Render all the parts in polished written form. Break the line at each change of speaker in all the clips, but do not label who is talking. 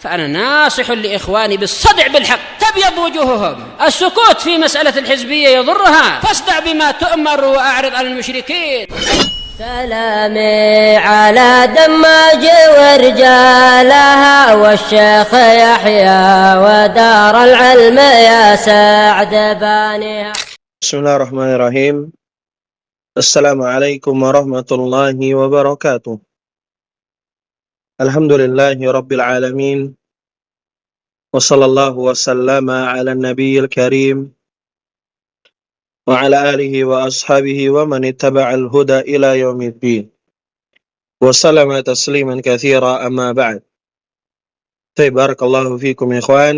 فأنا ناصح لإخواني بالصدع بالحق تبيض وجوههم. السكوت في مسألة الحزبية يضرها، فاصدع بما تؤمر وأعرض عن المشركين.
سلامي على دماج ورجالها والشيخ يحيى ودار العلم يا سعد بانيها.
بسم الله الرحمن الرحيم. السلام عليكم ورحمة الله وبركاته. الحمد لله رب العالمين وصلى الله وسلم على النبي الكريم وعلى آله وأصحابه ومن اتبع الهدى إلى يوم الدين وسلم تسليما كثيرا أما بعد. بارك الله فيكم يا إخوان.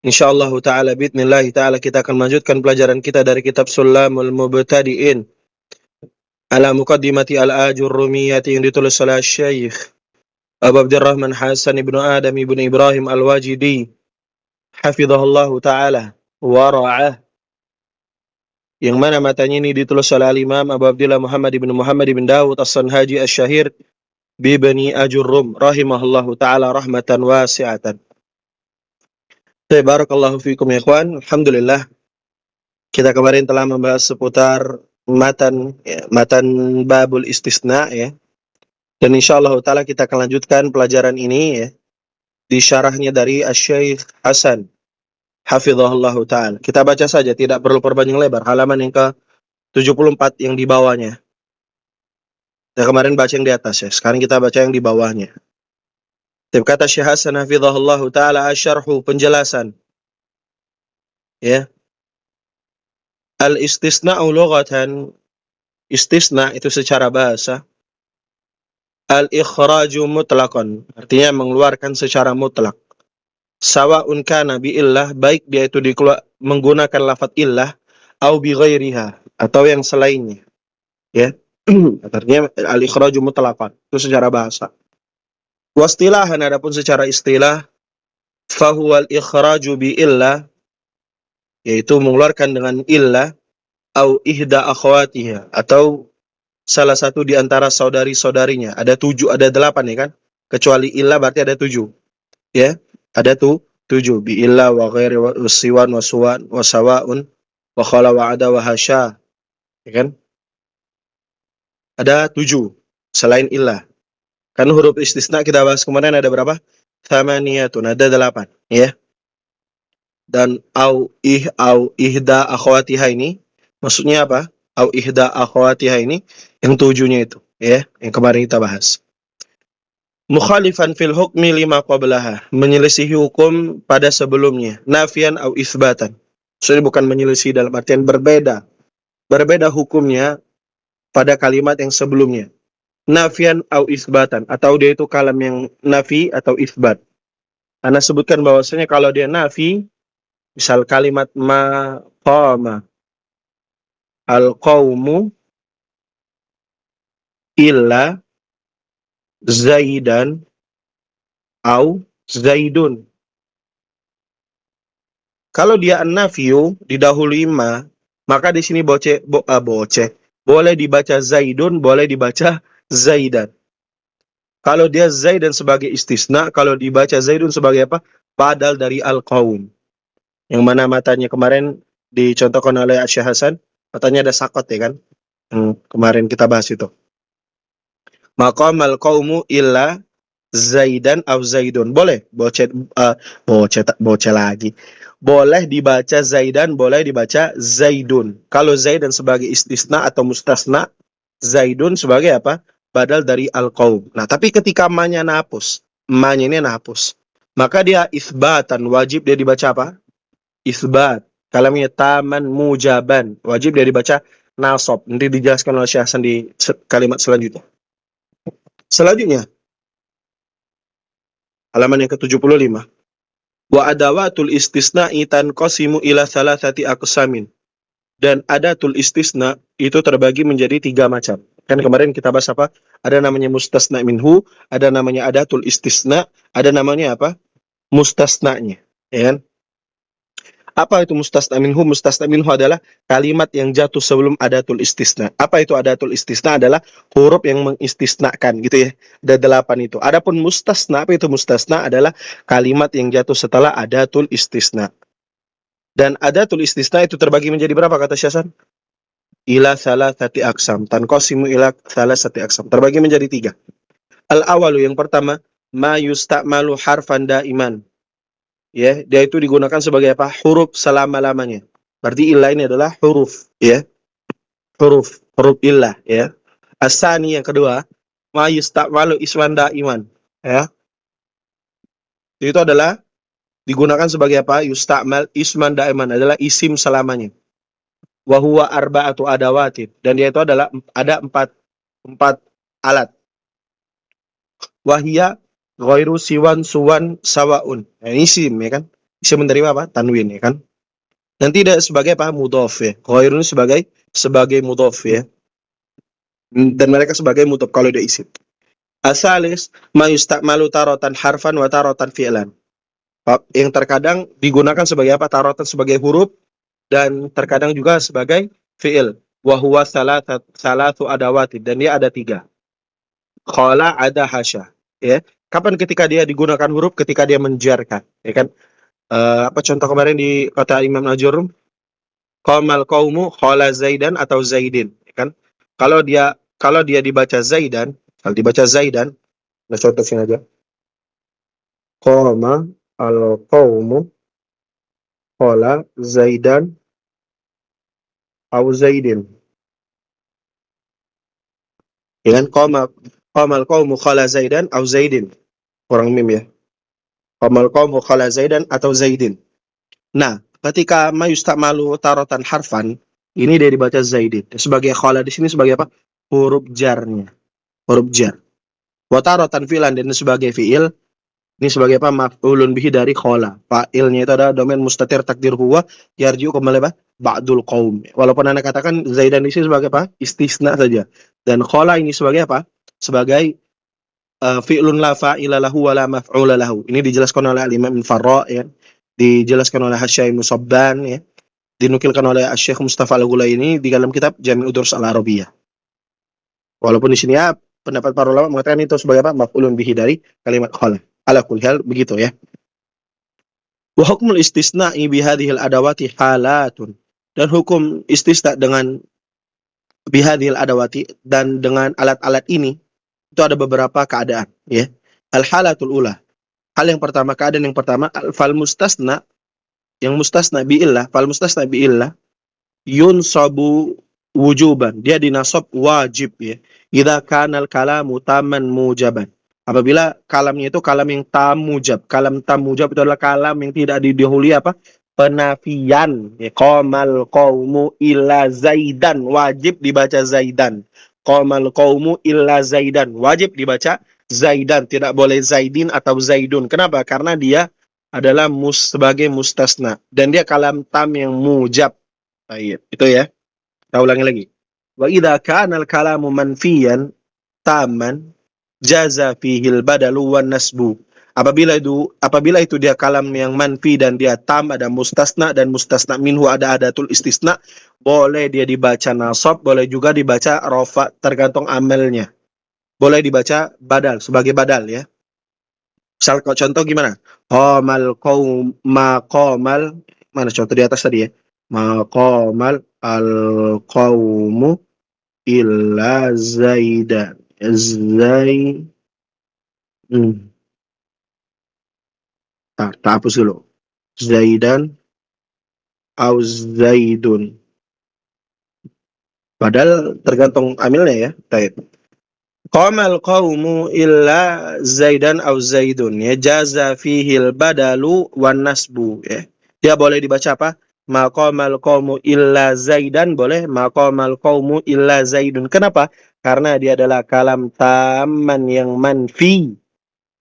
Insyaallah ta'ala bi'idnillahi ta'ala kita akan melanjutkan pelajaran kita dari kitab Sulamul Mubtadi'in ala muqaddimati al-Ajurrumiyati yang ditulis oleh Syekh Abu Abdurrahman Hasan ibnu Adam ibnu Ibrahim al-Wajidi hafizahullahu ta'ala wa ra'ah, yang mana matanya ini ditulis oleh al-Imam Abu Abdullah Muhammad ibn Dawud as-Sanhaji as-Syahir bibani Ajurrum rahimahullahu ta'ala rahmatan wasi'atan. Barakallahu fikum ya ikhwan. Alhamdulillah, kita kemarin telah membahas seputar matan babul istisna ya. Dan insyaallah taala kita akan lanjutkan pelajaran ini ya di syarahnya dari Asy-Syaikh Hasan hafizahullahu taala. Kita baca saja, tidak perlu perpanjang lebar, halaman yang ke-74 yang di bawahnya. Kita kemarin baca yang di atas ya, sekarang kita baca yang di bawahnya. Kata Syekh Hasan hafizahullahu taala, asyarhu, penjelasan. Ya. Al-istisna'u lughatan, istisna itu secara bahasa. Al-ikhraju mutlaqan, artinya mengeluarkan secara mutlak. Sawa'un kana bi illah, baik dia itu menggunakan lafaz illah au bi ghairiha, atau yang selainnya. Ya. Artinya al-ikhraju mutlaqan itu secara bahasa. Wastilahan, adapun secara istilah, fahuwal ikhraju bi illah, yaitu mengeluarkan dengan illah, au ihda akhwatiha, atau salah satu di antara saudari-saudarinya. Ada 7, ada 8 ya kan? Kecuali illah berarti ada 7. Ya, ada 7. Bi illah wa ghairi wa siwan wa suwan wa sawaun wa khala wa ada wa hasya. Ya kan? Ada 7 selain illah. Kan huruf istisna kita bahas kemarin ada berapa? Thamaniyatun, ada 8 ya. Dan au ihda akhwatiha ini maksudnya apa? Au ihda akhwatiha ini yang 7-nya itu ya, yang kemarin kita bahas. Mukhalifan fil hukmi lima qablaha, menyelisihi hukum pada sebelumnya. Nafian au itsbatan. Maksudnya bukan menyelisihi dalam artian berbeda. Berbeda hukumnya pada kalimat yang sebelumnya. Nafian au isbatan, atau dia itu kalam yang nafi atau isbat. Anda sebutkan bahwasanya kalau dia nafi, misal kalimat ma qama al-qaumu illa zaidan au zaidun. Kalau dia an-nafiyu didahului ma, maka di sini boleh dibaca zaidun, boleh dibaca zaidan. Kalau dia zaidan sebagai istisna, kalau dibaca zaidun sebagai apa? Badal dari al-qaum. Yang mana matanya kemarin dicontohkan oleh Syekh Hasan, matanya ada sakot ya kan? Kemarin kita bahas itu. Maqamal qaumu illa zaidan aw zaidun. Boleh lagi. Boleh dibaca zaidan, boleh dibaca zaidun. Kalau zaidan sebagai istisna atau mustasna, zaidun sebagai apa? Badal dari al-qaum. Nah, tapi ketika ma-nya nahapus, ma-nya ini nahapus, maka dia isbatan, wajib dia dibaca apa? Isbat. Kalamnya taman mujaban, wajib dia dibaca nasab. Nanti dijelaskan oleh Syekh Hasan di kalimat selanjutnya. Selanjutnya, halaman yang ke-75. Wa adawatul istisna'i tanqasimu ila thalathati aqsamin. Dan adatul istisna itu terbagi menjadi 3 macam. Kan kemarin kita bahas apa? Ada namanya mustasna minhu, ada namanya adatul istisna, ada namanya apa? Mustasnanya, ya kan? Apa itu mustasna minhu? Mustasna minhu adalah kalimat yang jatuh sebelum adatul istisna. Apa itu adatul istisna? Adalah huruf yang mengistisnakan gitu ya. Ada 8 itu. Adapun mustasna, apa itu mustasna? Adalah kalimat yang jatuh setelah adatul istisna. Dan adatul istisna itu terbagi menjadi berapa kata Syasan? Ila salasati aksam. Tanqasimu ila salasati aksam. Terbagi menjadi 3. Al-awalu yang pertama, ma yusta'malu harfan daiman. Ya, dia itu digunakan sebagai apa? Huruf selama-lamanya. Berarti ilah ini adalah huruf, ya. Huruf ilah, ya. Asani yang kedua, ma yusta'malu isman daiman, ya. Itu adalah digunakan sebagai apa? Yusta'mal isman daiman adalah isim selamanya. Wa huwa arba'atu adawatin, dan dia itu adalah ada empat alat. Wahia ghairu siwan suwan sawaun. Nah, ini isim ya kan? Isim menerima apa? Tanwin ya kan? Dan tidak sebagai apa? Mudhaf ya. Ghairu ini sebagai mudhaf ya. Dan mereka sebagai mudhaf kalau dia isim. Asalis ma yusta'malu taratan harfan wa taratan fi'lan. Yang terkadang digunakan sebagai apa? Taratan sebagai huruf dan terkadang juga sebagai fi'il. Wa huwa salatu adawati, dan dia ada 3. Qala ada hasya, ya. Kapan ketika dia digunakan huruf? Ketika dia menjarkan, ya kan? Apa contoh kemarin di kata Imam Al-Jurrum? Qamal qaumu qala Zaidan atau Zaidin, ya kan? Kalau dia dibaca Zaidan, nah contoh sini aja. Qama al-qaumu qala Zaidan atau Zaidin. Ya kan? Qamal qaumu qala Zaidan atau Zaidin. Kurang mim ya. Qamal qaumu qala Zaidan atau Zaidin. Nah, ketika ma yusta'malu taratan harfan, ini dia dibaca Zaidin. Sebagai qala di sini sebagai apa? Huruf jarnya. Huruf jar. Wa taratan fi'lan, dan sebagai fi'il. Ini sebagai apa? Maf'ulun bihi dari qala. Fa'ilnya itu adalah domain mustatir takdir huwa yarji'u kembali apa? Ba'dul qaum. Walaupun Anda katakan Zaidan di sini sebagai apa? Istisna saja. Dan qala ini sebagai apa? Sebagai fi'lun la fa'ila lahu wa la maf'ula lahu. Ini dijelaskan oleh Imam Farra ya. Dijelaskan oleh Hasyai Musabban ya. Dinukilkan oleh Syekh Mustafa Al-Ghulaini di dalam kitab Jami'ud Durus Al-Arabiyah. Walaupun di sini ya pendapat para ulama mengatakan itu sebagai apa? Maf'ulun bihi dari kalimat qala. Ala kulli hal begitu ya. Wa hukmul istisna'i bi hadhil adawati halatun. Dan hukum istisna dengan bi hadhil adawati dan dengan alat-alat ini itu ada beberapa keadaan ya. Al halatul ula. Hal yang pertama, keadaan yang pertama, fal mustasna, yang mustasna bi illah, fal mustasna bi illah yunsabu wujuban. Dia dinasab wajib ya. Idza kana al kalamu taman mujaban. Apabila kalamnya itu kalam yang tam mujab. Kalam tam mujab itu adalah kalam yang tidak didahului apa? Penafian. Ya, qamal qaumu illa Zaidan, wajib dibaca Zaidan. Qamal qaumu illa Zaidan, wajib dibaca Zaidan, tidak boleh Zaidin atau Zaidun. Kenapa? Karena dia adalah sebagai mustasna dan dia kalam tam yang mujab. Baik, itu ya. Kita ulangi lagi. Wa idza kana al-kalamu manfiyan taman jaza fihil badalu wan nasbu. Apabila itu dia kalam yang manfi dan dia tam, ada mustasna dan mustasna minhu ada adatul istisna, boleh dia dibaca nasab, boleh juga dibaca rafa, tergantung amalnya. Boleh dibaca badal sebagai badal ya. Misal contoh gimana? Qamal qaum maqamal, mana contoh di atas tadi ya? Maqamal al qaumu illa Zaidan. Tak hapus dulu. Zaidan au Zaidun. Padahal tergantung amilnya ya. Baik. Qamal qaumu illa Zaidan au Zaidun. Ya, jaza fihil badalu wan nasbu ya. Dia boleh dibaca apa? Maqamal qaumu illa Zaidan, boleh. Maqamal qaumu illa Zaidun. Kenapa? Karena dia adalah kalam taman yang manfi.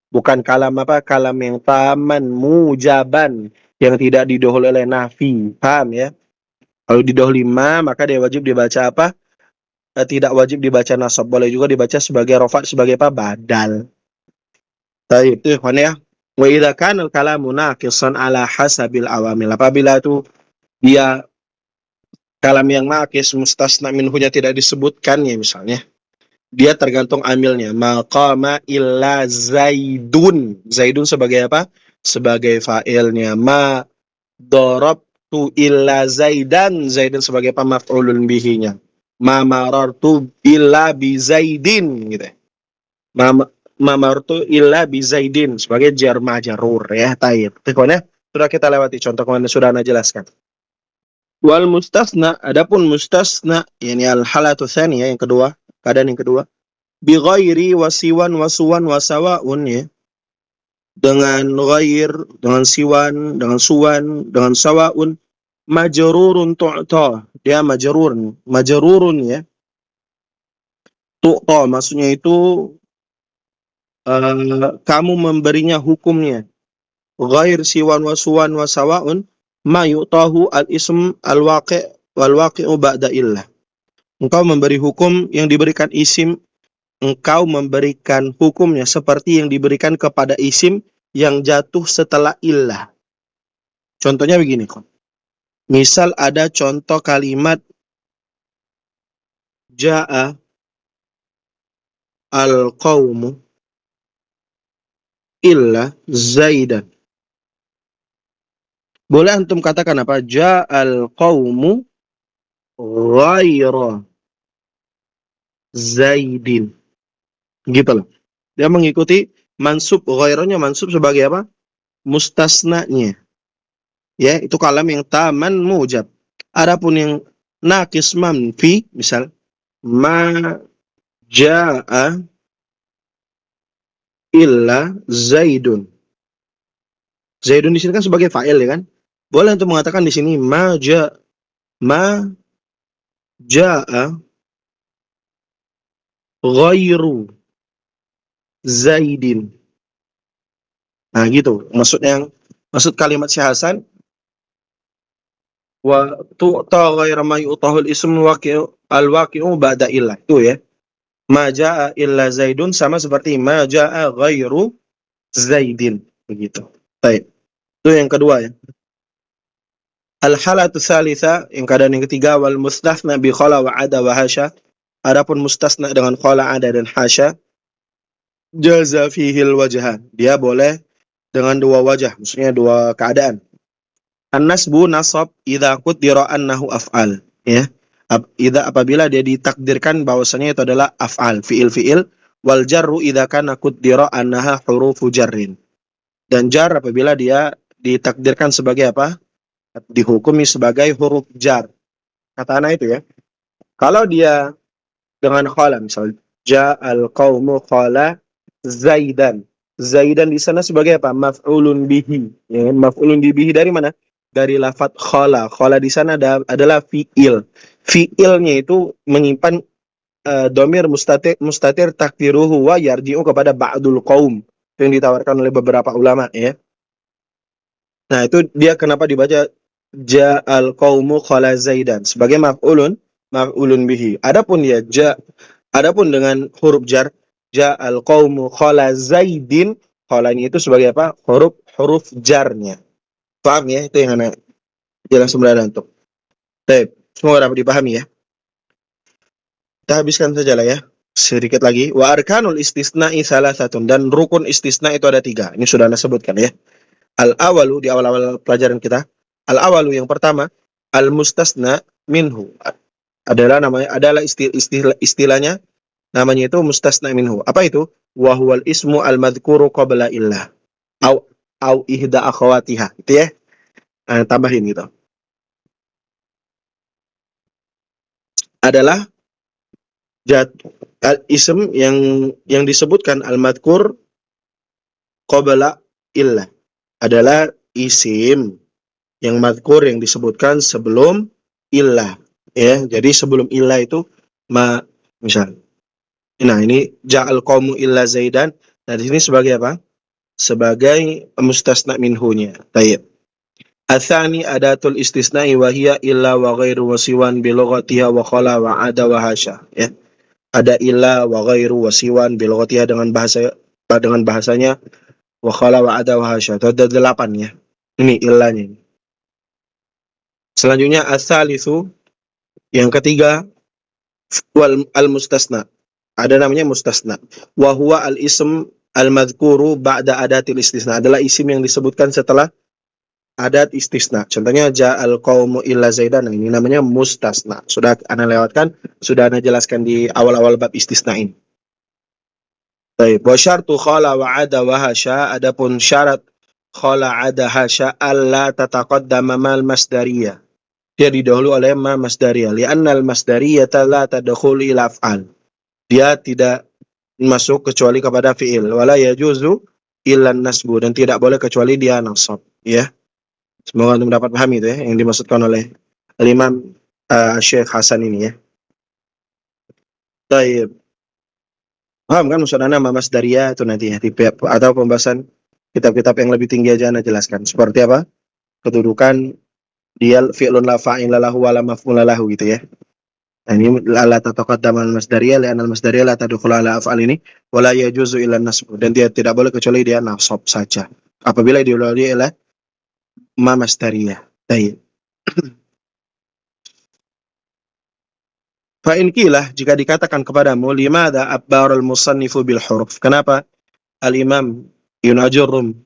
Bukan kalam apa? Kalam yang taman mujaban, yang tidak didahului oleh nafi. Paham ya? Kalau didahului ma, maka dia wajib dibaca apa? Tidak wajib dibaca nasab. Boleh juga dibaca sebagai rofat, sebagai apa? Badal. Baik, itu ya. Wa idza kana al-kalamu naqisan ala hasabil awamil. Apabila itu dia kalam yang naqis mustasna minhunya tidak disebutkan ya misalnya, dia tergantung amilnya. Maqama illa Zaidun. Zaidun sebagai apa? Sebagai fa'ilnya. Ma darabtu illa Zaidan. Zaidan sebagai apa? Maf'ulun bihinya. Ma marartu illa bi Zaidin gitu. Ma marartu illa bi Zaidin sebagai jar majrur ya. Taib. Pokoknya sudah kita lewati contoh kemarin sudah Ana jelaskan. Wal mustasna, adapun mustasna yakni al halatu tsaniyah yang kedua, keadaan yang kedua, bi ghairi wasiwan wasuwan wasawaun ya. Dengan ghair, dengan siwan, dengan suwan, dengan sawaun, majrurun tu'ta. Dia majrurun ya. Tu'ta maksudnya itu kamu memberinya hukumnya. Ghair siwan wasuwan wasawaun ma yu'tahu al-ism al-waqi' wal-waqi'u ba'da illah. Engkau memberi hukum yang diberikan isim, engkau memberikan hukumnya seperti yang diberikan kepada isim yang jatuh setelah illah. Contohnya begini kok. Misal ada contoh kalimat ja'a al-qawmu illa Zaidan. Boleh antum katakan apa? Ja'al qawmu ghaira Zaidin. Gitu loh. Dia mengikuti mansub, ghairanya mansub sebagai apa? Mustasnanya. Ya, itu kalam yang taman mujab. Adapun yang naqis manfi, misal ma ja'a illa Zaidun. Zaidun di sini kan sebagai fa'il ya kan? Boleh untuk mengatakan di sini ma ja'a ghairu Zaidin. Nah, gitu. Maksud kalimat Syekh Hasan wa tu'ta ghaira ma yu'tahul ism al-waqi'u ba'da illah. Itu ya. Ma ja'a illa Zaidun sama seperti ma ja'a ghairu Zaidin. Begitu. Baik. Itu yang kedua ya. Al-halatu tsalitsa, yang keadaan yang ketiga, wal mustasna bi khala wa ada wa hasya. Adapun mustasna dengan khala, ada dan hasya, jaza fihi al-wajhan. Dia boleh dengan dua wajah, maksudnya dua keadaan. An-nasbu nasab idza qudira annahu af'al, ya. Apabila dia ditakdirkan bahwasanya itu adalah af'al, fiil-fiil, wal jarru idza kana qudira annaha hurufu jarrin. Dan jar apabila dia ditakdirkan sebagai apa? Dihukumi sebagai huruf jar. Kata ana itu ya. Kalau dia dengan khala, misal ja'al qaumu khala Zaidan. Zaidan di sana sebagai apa? Maf'ulun bihi. Ya, maf'ulun bihi dari mana? Dari lafaz khala. Khala di sana adalah fi'il. Fi'ilnya itu menyimpan domir mustatir takdiruhu wa yarji'u kepada ba'dul qaum. Yang ditawarkan oleh beberapa ulama ya. Nah, itu dia kenapa dibaca ja'al qaumu khala Zaidan sebagai maf'ulun bihi. Adapun dengan huruf jar, ja'al qaumu khala Zaidin, khala ini itu sebagai apa? Huruf jarnya. Paham ya? Itu yang ana jelas sebenarnya untuk. Baik, semoga dapat dipahami ya. Kita habiskan saja lah ya. Sedikit lagi. Wa arkanul istisna'i salasatun, dan rukun istisna itu ada 3. Ini sudah Anda sebutkan ya. Al-awalu, di awal-awal pelajaran kita. Al-awalu yang pertama, al-mustasna minhu. Adalah istilahnya, namanya itu mustasna minhu. Apa itu? Wa huwal ismu al-madhkuru qabla illah. Au ihda akhawatiha. Itu ya. Tambahin gitu. Adalah ism yang disebutkan al-madhkur qabla illah. Adalah isim yang madhkur yang disebutkan sebelum illah ya. Jadi sebelum illah itu misal. Nah, ini ja'al qaumu illa Zaidan. Nah, di sini sebagai apa? Sebagai mustasna minhunya. Tayyib. Atsani adatul istisna'i wa hiya illa wa ghairu wa siwan bi lughatiha wa khala wa ada wa hasya ya. Ada illa wa ghairu wa siwan bi lughatiha dengan bahasanya wa khala wa ada wa hasya. Itu ada 8 ya. Ini illahnya. Selanjutnya ats-tsalitsu, yang ketiga, al-mustasna. Ada namanya mustasna. Wa huwa al-ism al-madhkuru ba'da adatil istisna. Adalah isim yang disebutkan setelah adat istisna. Contohnya ja'al qaumu illa zaidan. Ini namanya mustasna. Sudah ana lewatkan, sudah ana jelaskan di awal-awal bab istisna ini. Baik, wa syartu khala wa ada wa hasya, adapun syarat khala ada hasya alla tataqaddama mal masdariyah. Dia didahului oleh ma masdariyah. Li'anna al-masdariyah la tadkhulu ila af'al. Dia tidak masuk kecuali kepada fi'il. Wala yajuzu illa nasbu, dan tidak boleh kecuali dia nasab, ya. Semoga untuk dapat pahami itu ya yang dimaksudkan oleh Imam Syekh Hasan ini ya. Baik. Paham kan maksud ana masdariyah itu nanti ya atau pembahasan kitab-kitab yang lebih tinggi aja ana jelaskan. Seperti apa? Kedudukan dia fi'lun la fa'ila lahu wa la maf'ula lahu gitu ya. Nah, ini la tataqaddama al-masdariyah li'anna al-masdariyah la tadkhulu ala af'al ini wa la yajuzu illa nasb, dan dia tidak boleh kecuali dia nasab saja. Apabila dilalui oleh ma masdariyah. Baik. Fa in qilah, jika dikatakan kepadamu limadza abbarul musannifu bil huruf, kenapa al-imam Ibnu Ajurrum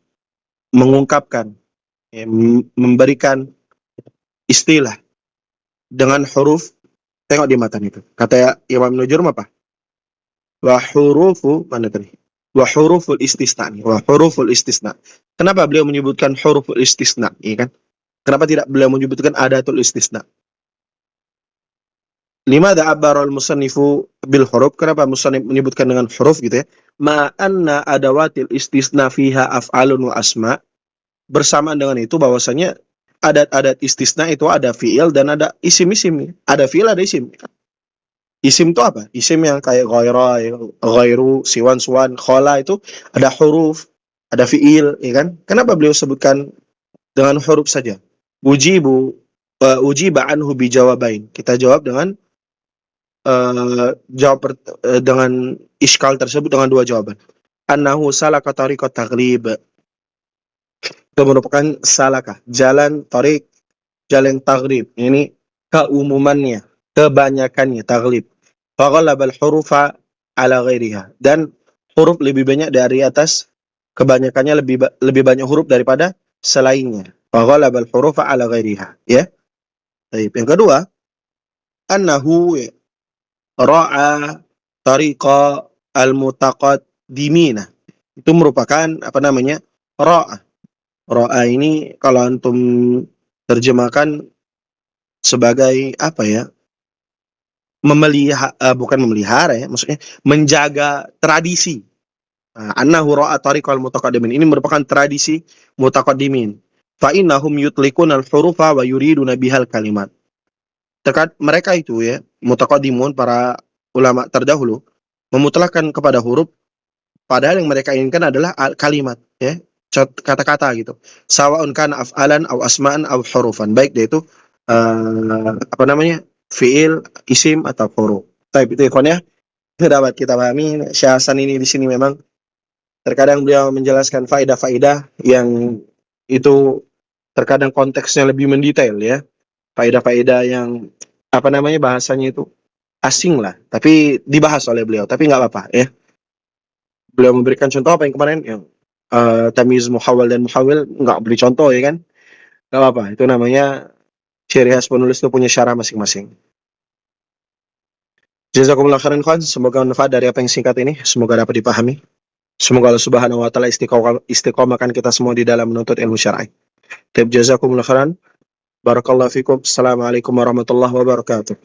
mengungkapkan ya, memberikan istilah dengan huruf. Tengok di matan itu. Kata Imam Ibnu Ajurrum apa? Wa hurufu, mana tadi? Wa huruful istisna. Wa huruful istisna. Kenapa beliau menyebutkan huruful istisna, ya kan? Kenapa tidak beliau menyebutkan adatul istisna? Limadza abbara al-musannifu bil huruf? Kenapa musannif menyebutkan dengan huruf gitu ya? Ma anna adawatil istisna fiha af'alun wa asma. Bersamaan dengan itu bahwasanya adat-adat istisna itu ada fi'il dan ada isim-isim. Ada fi'il, ada isim. Isim itu apa? Isim yang kayak ghaira, ghairu, siwan, suwan, khala itu ada huruf, ada fi'il, ya kan? Kenapa beliau sebutkan dengan huruf saja? Ujiba anhu bi jawabain. Kita jawab dengan dengan iskal tersebut dengan dua jawaban. Annahu salaka tariqat taghlib. Itu merupakan salaka, jalan tarik, jalan taghlib. Ini keumumannya, kebanyakannya taghlib. Faghalabal hurufa ala ghairiha. Dan huruf lebih banyak dari atas, kebanyakannya lebih banyak huruf daripada selainnya. Faghalabal hurufa ala ghairiha, ya. Baik, yang kedua, annahu ra'a tariqa al-mutaqaddimina. Itu merupakan apa namanya? Ra'a. Ra'a ini kalau antum terjemahkan sebagai apa ya? Bukan memelihara ya, maksudnya menjaga tradisi. Annahu ra'a tariqa al-mutaqaddimin. Ini merupakan tradisi mutaqaddimin. Fa innahum yutliquna al-hurufa wa yuriduna bihal kalimat. Mereka itu ya, mutaqaddimun, para ulama terdahulu, memutlakkan kepada huruf, padahal yang mereka inginkan adalah kalimat, ya, kata-kata gitu. Sawa'un kana af'alan aw asma'an aw hurufan, baik dia itu apa namanya, fi'il, isim atau huruf. Baik, itu ikhwan ya, dapat kita pahami. Syekh Hasan ini di sini memang terkadang beliau menjelaskan faedah-faedah yang itu terkadang konteksnya lebih mendetail ya. Faedah-faedah yang apa namanya bahasanya itu asing lah, tapi dibahas oleh beliau, tapi nggak apa-apa ya. Beliau memberikan contoh apa yang kemarin yang tamyiz muhawwal dan muhawwil, nggak beri contoh ya kan, nggak apa-apa, itu namanya ciri khas penulis itu punya syarah masing-masing. Jazakumullah khairan kawan, semoga manfaat dari apa yang singkat ini, semoga dapat dipahami. Semoga Allah Subhanahu wa taala istiqomahkan kita semua di dalam menuntut ilmu syar'i. Jazakumullah khairan. Barakallahu fikum. Assalamualaikum warahmatullahi wabarakatuh.